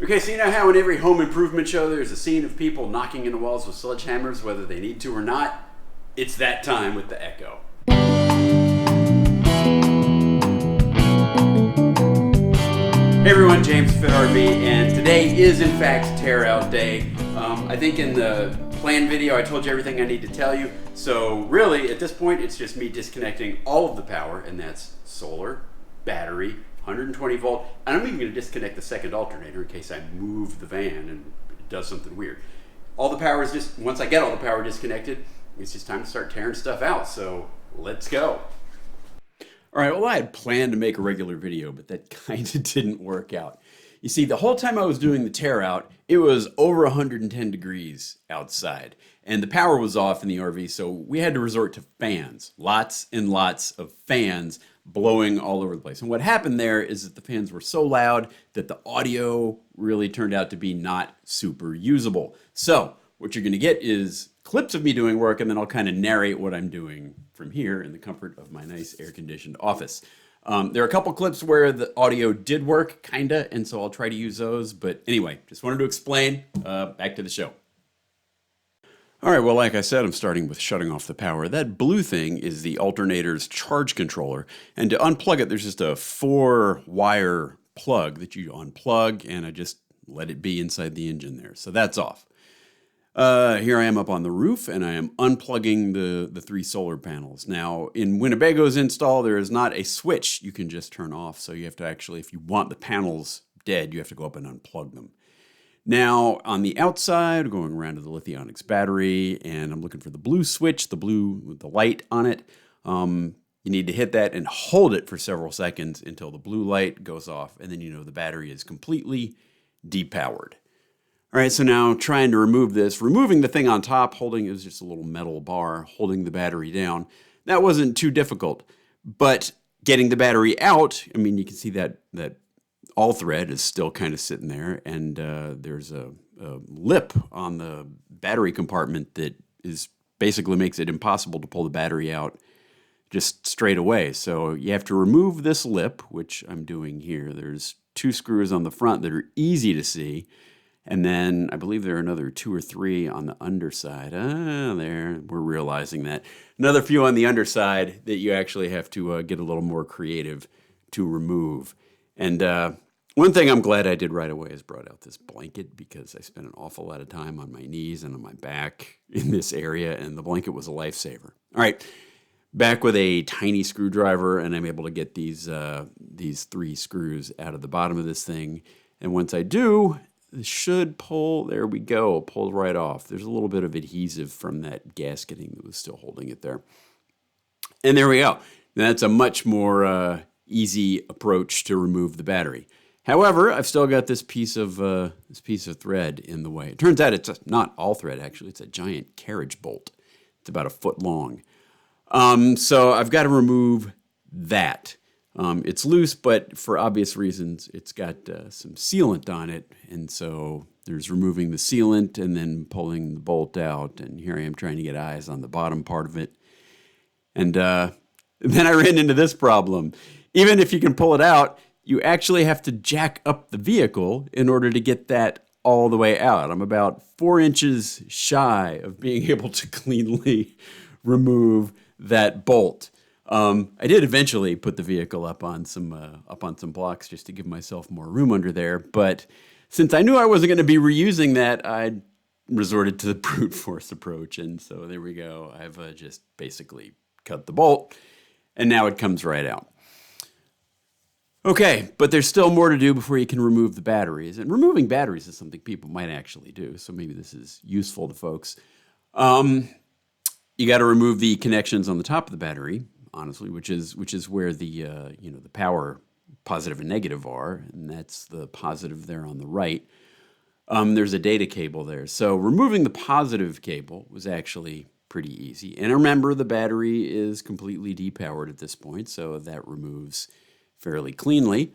Okay, so you know how in every home improvement show there's a scene of people knocking in the walls with sledgehammers, whether they need to or not? It's that time with the EKKO. Hey everyone, James Fit RV, and today is in fact Tearout Day. I think in the plan video I told you everything I need to tell you, so really at this point it's just me disconnecting all of the power, and that's solar, battery, 120 volt, and I'm even going to disconnect the second alternator in case I move the van and it does something weird. All the power is just, once I get all the power disconnected, it's just time to start tearing stuff out, so let's go. All right, well, I had planned to make a regular video, but that kind of didn't work out. You see, the whole time I was doing the tear out, it was over 110 degrees outside, and the power was off in the RV, so we had to resort to fans. Lots and lots of fans blowing all over the place. And what happened there is that the fans were so loud that the audio really turned out to be not super usable. So what you're going to get is clips of me doing work, and then I'll kind of narrate what I'm doing from here in the comfort of my nice air-conditioned office. There are a couple clips where the audio did work, kinda, and so I'll try to use those. But anyway, just wanted to explain. Back to the show. All right, well, like I said, I'm starting with shutting off the power. That blue thing is the alternator's charge controller, and to unplug it, there's just a 4-wire plug that you unplug, and I just let it be inside the engine there. So that's off. Here I am up on the roof, and I am unplugging the 3 solar panels. Now, in Winnebago's install, there is not a switch you can just turn off, so you have to actually, if you want the panels dead, you have to go up and unplug them. Now, on the outside, going around to the Lithium battery, and I'm looking for the blue switch, the blue with the light on it. You need to hit that and hold it for several seconds until the blue light goes off, and then you know the battery is completely depowered. All right, so now trying to remove this, removing the thing on top, holding, it was just a little metal bar holding the battery down. That wasn't too difficult, but getting the battery out, I mean, you can see that all thread is still kind of sitting there, and there's a lip on the battery compartment that is basically makes it impossible to pull the battery out just straight away. So you have to remove this lip, which I'm doing here. There's 2 screws on the front that are easy to see. And then I believe there are another 2 or 3 on the underside. There, we're realizing that. Another few on the underside that you actually have to get a little more creative to remove. And one thing I'm glad I did right away is brought out this blanket, because I spent an awful lot of time on my knees and on my back in this area, and the blanket was a lifesaver. All right, back with a tiny screwdriver, and I'm able to get these 3 screws out of the bottom of this thing. And once I do, it should pull, there we go, pull right off. There's a little bit of adhesive from that gasketing that was still holding it there. And there we go. That's a much more easy approach to remove the battery. However, I've still got this piece of thread in the way. It turns out it's not all thread, actually. It's a giant carriage bolt. It's about 1 foot long. So I've got to remove that. It's loose, but for obvious reasons, it's got some sealant on it. And so there's removing the sealant and then pulling the bolt out. And here I am trying to get eyes on the bottom part of it. And then I ran into this problem. Even if you can pull it out, you actually have to jack up the vehicle in order to get that all the way out. I'm about 4 inches shy of being able to cleanly remove that bolt. I did eventually put the vehicle up on some blocks just to give myself more room under there. But since I knew I wasn't going to be reusing that, I resorted to the brute force approach. And so there we go. I've just basically cut the bolt, and now it comes right out. Okay, but there's still more to do before you can remove the batteries. And removing batteries is something people might actually do. So maybe this is useful to folks. You got to remove the connections on the top of the battery, honestly, which is where the the power positive and negative are, and that's the positive there on the right. There's a data cable there, so removing the positive cable was actually pretty easy. And remember, the battery is completely depowered at this point, so that removes fairly cleanly.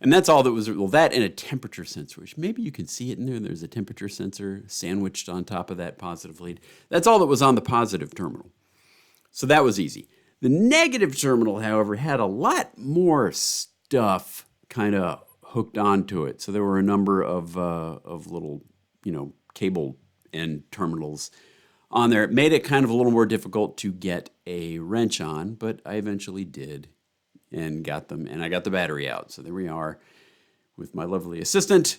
And that's all that was, well, that and a temperature sensor, which maybe you can see it in there. There's a temperature sensor sandwiched on top of that positive lead. That's all that was on the positive terminal. So that was easy. The negative terminal, however, had a lot more stuff kind of hooked onto it. So there were a number of little, cable end terminals on there. It made it kind of a little more difficult to get a wrench on, but I eventually did and got them, and I got the battery out. So there we are with my lovely assistant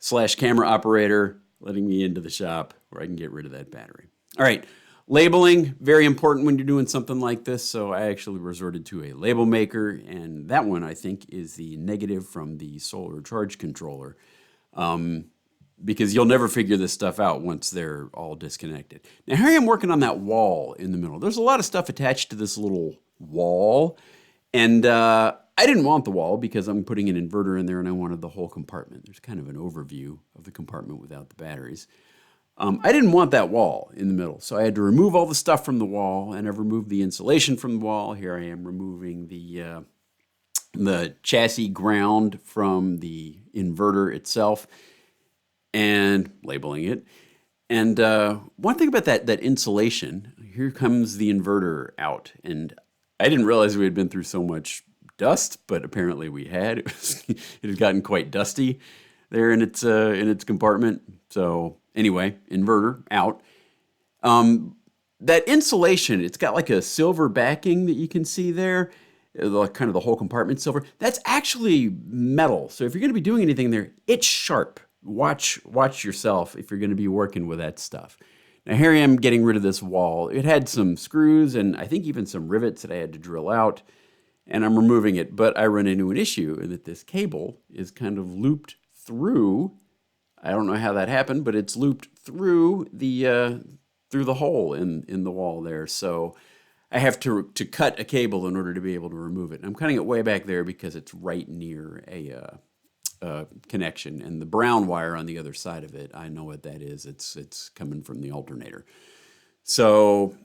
/ camera operator letting me into the shop where I can get rid of that battery. All right, labeling, very important when you're doing something like this. So I actually resorted to a label maker, and that one I think is the negative from the solar charge controller. Because you'll never figure this stuff out once they're all disconnected. Now here I am working on that wall in the middle. There's a lot of stuff attached to this little wall, and I didn't want the wall because I'm putting an inverter in there and I wanted the whole compartment. There's kind of an overview of the compartment without the batteries. I didn't want that wall in the middle, so I had to remove all the stuff from the wall, and I've removed the insulation from the wall. Here I am removing the chassis ground from the inverter itself and labeling it. And one thing about that insulation, here comes the inverter out. And I didn't realize we had been through so much dust, but apparently we had. It had gotten quite dusty there in its compartment. So anyway, inverter out. That insulation, it's got like a silver backing that you can see there. Kind of the whole compartment silver. That's actually metal. So if you're going to be doing anything there, it's sharp. Watch yourself if you're going to be working with that stuff. Now here I am getting rid of this wall. It had some screws and I think even some rivets that I had to drill out, and I'm removing it, but I run into an issue in that this cable is kind of looped through. I don't know how that happened, but it's looped through the hole in the wall there. So I have to cut a cable in order to be able to remove it. And I'm cutting it way back there because it's right near a connection, and the brown wire on the other side of it, I know what that is. It's coming from the alternator. So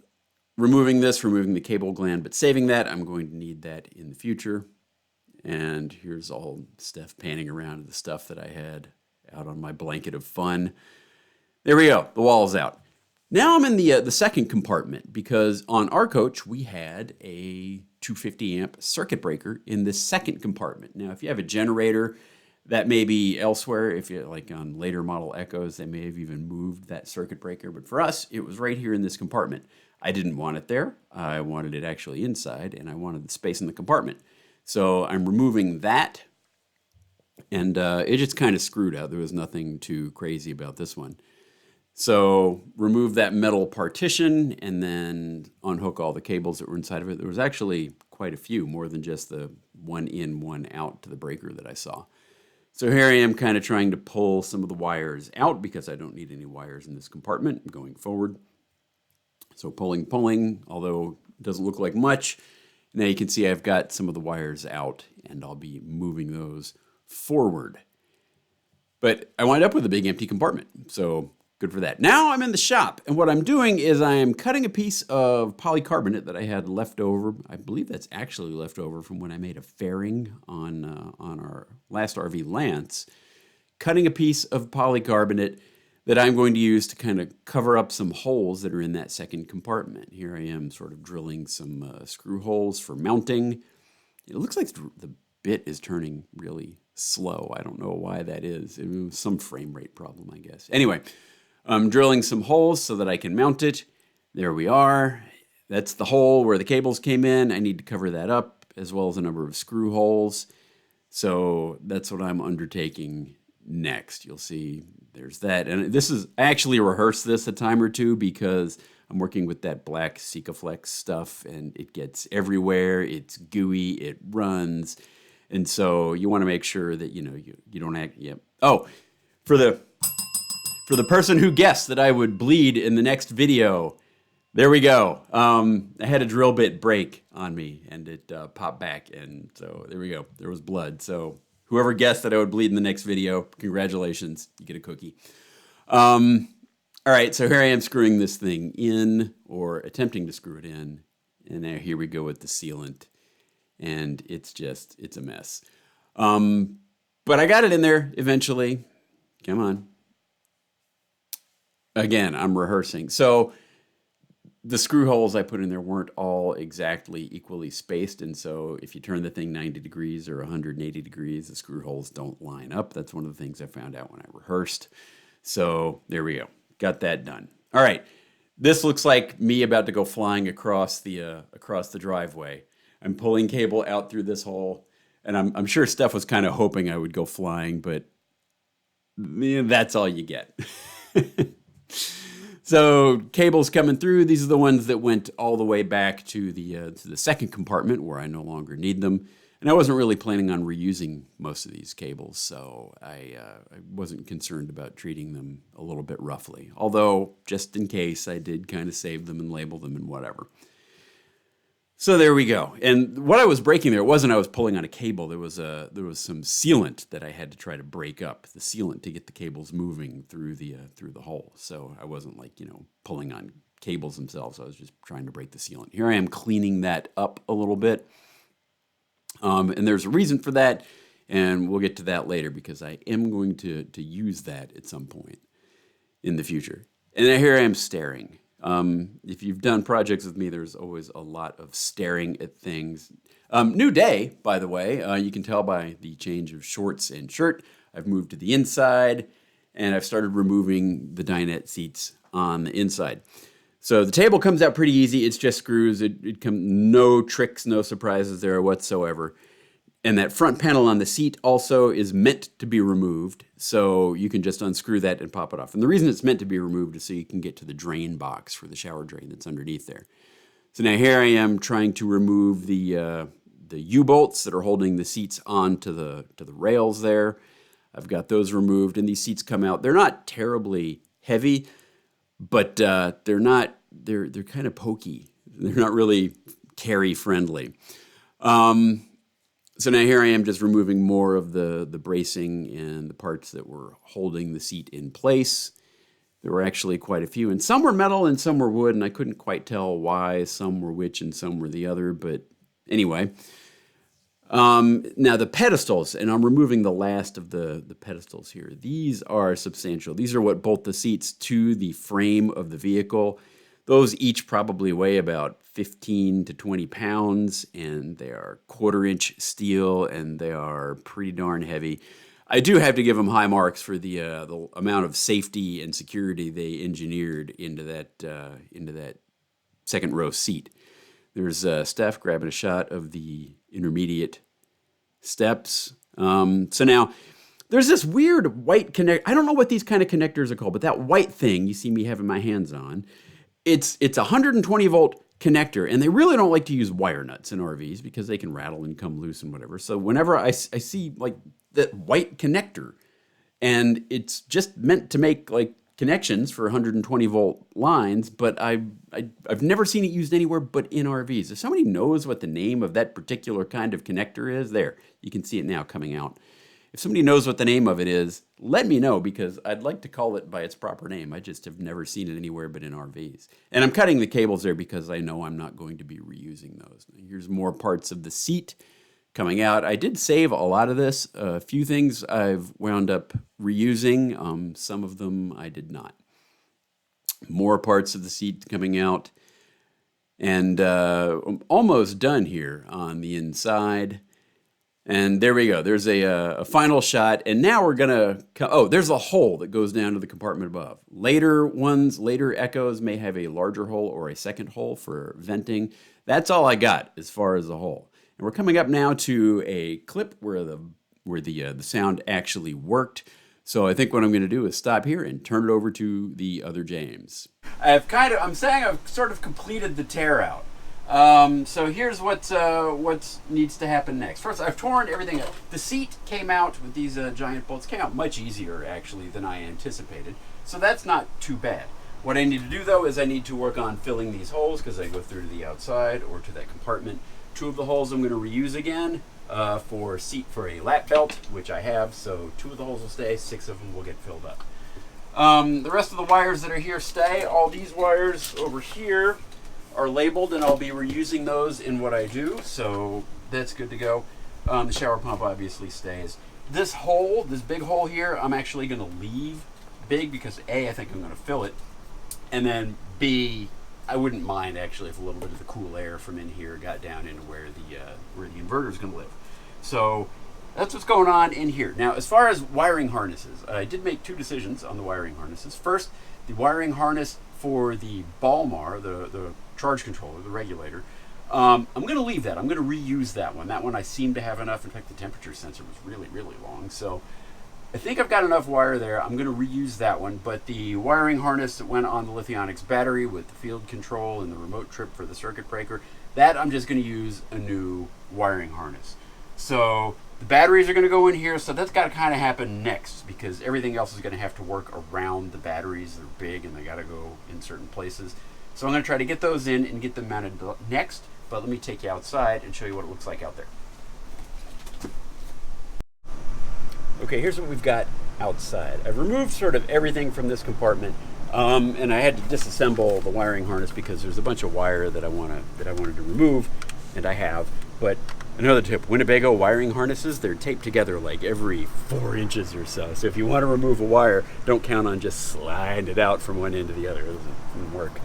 removing the cable gland, but saving that. I'm going to need that in the future. And here's all Steph panning around the stuff that I had out on my blanket of fun. There we go. The wall's out. Now I'm in the second compartment because on our coach we had a 250 amp circuit breaker in the second compartment. Now if you have a generator, that may be elsewhere. If you like on later model EKKOs, they may have even moved that circuit breaker. But for us, it was right here in this compartment. I didn't want it there. I wanted it actually inside, and I wanted the space in the compartment. So I'm removing that, and it just kind of screwed out. There was nothing too crazy about this one. So remove that metal partition, and then unhook all the cables that were inside of it. There was actually quite a few, more than just the one in, one out to the breaker that I saw. So here I am kind of trying to pull some of the wires out because I don't need any wires in this compartment going forward. So pulling, although it doesn't look like much. Now you can see I've got some of the wires out, and I'll be moving those forward. But I wind up with a big empty compartment, so good for that. Now I'm in the shop, and what I'm doing is I am cutting a piece of polycarbonate that I had left over. I believe that's actually left over from when I made a fairing on our last RV Lance. Cutting a piece of polycarbonate that I'm going to use to kind of cover up some holes that are in that second compartment. Here I am sort of drilling some screw holes for mounting. It looks like the bit is turning really slow. I don't know why that is. It was some frame rate problem, I guess. Anyway, I'm drilling some holes so that I can mount it. There we are. That's the hole where the cables came in. I need to cover that up, as well as a number of screw holes. So that's what I'm undertaking next. You'll see there's that. And this is, I actually rehearsed this a time or two because I'm working with that black Sikaflex stuff, and it gets everywhere. It's gooey, it runs. And so you want to make sure that, you don't act, yep. Oh, for the person who guessed that I would bleed in the next video, there we go. I had a drill bit break on me, and it popped back, and so there we go. There was blood. So whoever guessed that I would bleed in the next video, congratulations. You get a cookie. All right, so here I am screwing this thing in, or attempting to screw it in, and now here we go with the sealant, and it's a mess. But I got it in there eventually. Come on. Again, I'm rehearsing. So the screw holes I put in there weren't all exactly equally spaced, and so if you turn the thing 90 degrees or 180 degrees, the screw holes don't line up. That's one of the things I found out when I rehearsed. So there we go. Got that done. All right. This looks like me about to go flying across the driveway. I'm pulling cable out through this hole, and I'm sure Steph was kind of hoping I would go flying, but that's all you get. So cables coming through. These are the ones that went all the way back to the second compartment where I no longer need them. And I wasn't really planning on reusing most of these cables, so I wasn't concerned about treating them a little bit roughly. Although, just in case, I did kind of save them and label them and whatever. So there we go. And what I was breaking there, it wasn't I was pulling on a cable. There was some sealant that I had to try to break up, the sealant to get the cables moving through the hole. So I wasn't like, pulling on cables themselves. I was just trying to break the sealant. Here I am cleaning that up a little bit. And there's a reason for that, and we'll get to that later because I am going to use that at some point in the future. And here I am staring. If you've done projects with me, there's always a lot of staring at things. New day, by the way. You can tell by the change of shorts and shirt. I've moved to the inside, and I've started removing the dinette seats on the inside. So the table comes out pretty easy. It's just screws. No tricks, no surprises there whatsoever. And that front panel on the seat also is meant to be removed. So you can just unscrew that and pop it off. And the reason it's meant to be removed is so you can get to the drain box for the shower drain that's underneath there. So now here I am trying to remove the U-bolts that are holding the seats onto the rails there. I've got those removed, and these seats come out. They're not terribly heavy, but they're kind of pokey. They're not really carry friendly. So now here I am just removing more of the bracing and the parts that were holding the seat in place. There were actually quite a few, and some were metal and some were wood, and I couldn't quite tell why some were which and some were the other, but anyway. Now the pedestals, and I'm removing the last of the pedestals here. These are substantial. These are what bolt the seats to the frame of the vehicle. Those each probably weigh about 15 to 20 pounds, and they are 1/4-inch steel, and they are pretty darn heavy. I do have to give them high marks for the amount of safety and security they engineered into that second row seat. There's Steph grabbing a shot of the intermediate steps. So now there's this weird white connect. I don't know what these kind of connectors are called, but that white thing you see me having my hands on, it's a 120 volt connector, and they really don't like to use wire nuts in RVs because they can rattle and come loose and whatever. So whenever I see like that white connector, and it's just meant to make like connections for 120 volt lines, but I've never seen it used anywhere but in RVs. If somebody knows what the name of that particular kind of connector is, there, you can see it now coming out. If somebody knows what the name of it is, let me know because I'd like to call it by its proper name. I just have never seen it anywhere but in RVs. And I'm cutting the cables there because I know I'm not going to be reusing those. Here's more parts of the seat coming out. I did save a lot of this. A few things I've wound up reusing. Some of them I did not. More parts of the seat coming out. And I'm almost done here on the inside. And there we go. There's a final shot. And now we're going to... there's a hole that goes down to the compartment above. Later EKKOs may have a larger hole or a second hole for venting. That's all I got as far as the hole. And we're coming up now to a clip where the sound actually worked. So I think what I'm going to do is stop here and turn it over to the other James. I'm saying I've sort of completed the tear out. So here's what needs to happen next. First, I've torn everything up. The seat came out with these giant bolts. Came out much easier actually than I anticipated. So that's not too bad. What I need to do though is I need to work on filling these holes because they go through to the outside or to that compartment. 2 of the holes I'm going to reuse again for a lap belt, which I have. So 2 of the holes will stay. 6 of them will get filled up. The rest of the wires that are here stay. All these wires over here are labeled, and I'll be reusing those in what I do. So that's good to go. The shower pump obviously stays. This big hole here, I'm actually going to leave big because A, I think I'm going to fill it, and then B, I wouldn't mind actually if a little bit of the cool air from in here got down into where the inverter is going to live. So that's what's going on in here. Now, as far as wiring harnesses, I did make 2 decisions on the wiring harnesses. First, the wiring harness for the Balmar, the charge controller, the regulator, I'm going to leave that. I'm going to reuse that one. That one I seem to have enough. In fact, the temperature sensor was really, really long. So I think I've got enough wire there. I'm going to reuse that one. But the wiring harness that went on the Lithionics battery with the field control and the remote trip for the circuit breaker, that I'm just going to use a new wiring harness. So the batteries are going to go in here. So that's got to kind of happen next, because everything else is going to have to work around the batteries. They're big and they got to go in certain places. So I'm going to try to get those in and get them mounted next. But let me take you outside and show you what it looks like out there. Okay, here's what we've got outside. I've removed sort of everything from this compartment, and I had to disassemble the wiring harness because there's a bunch of wire that I wanted to remove, and I have. But another tip: Winnebago wiring harnesses, they're taped together like every 4 inches or so. So if you want to remove a wire, don't count on just sliding it out from one end to the other. It doesn't work.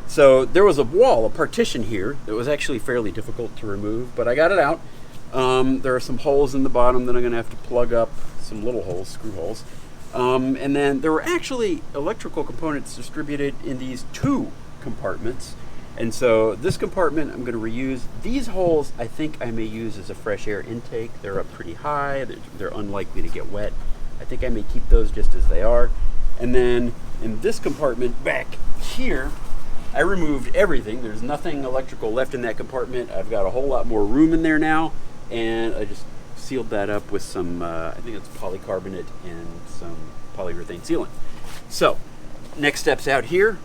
So there was a wall, a partition here that was actually fairly difficult to remove, but I got it out. There are some holes in the bottom that I'm going to have to plug up, some little holes, screw holes. And then there were actually electrical components distributed in these 2 compartments. And so this compartment I'm going to reuse. These holes I think I may use as a fresh air intake. They're up pretty high. They're unlikely to get wet. I think I may keep those just as they are. And then in this compartment back here, I removed everything. There's nothing electrical left in that compartment. I've got a whole lot more room in there now, and I just sealed that up with some, I think it's polycarbonate and some polyurethane sealant. So, next steps out here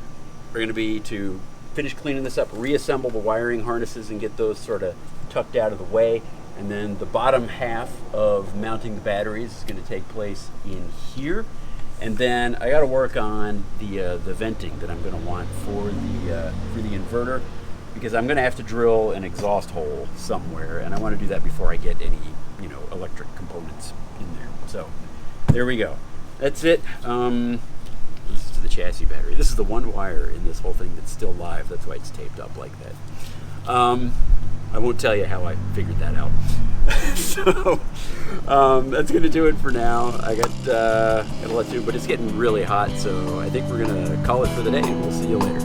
are going to be to finish cleaning this up, reassemble the wiring harnesses and get those sort of tucked out of the way, and then the bottom half of mounting the batteries is going to take place in here. And then I got to work on the venting that I'm going to want for the inverter, because I'm going to have to drill an exhaust hole somewhere, and I want to do that before I get any electric components in there. So there we go. That's it. This is the chassis battery. This is the one wire in this whole thing that's still live. That's why it's taped up like that. I won't tell you how I figured that out. So that's going to do it for now. I got a lot to do, but it's getting really hot, so I think we're going to call it for the day. We'll see you later.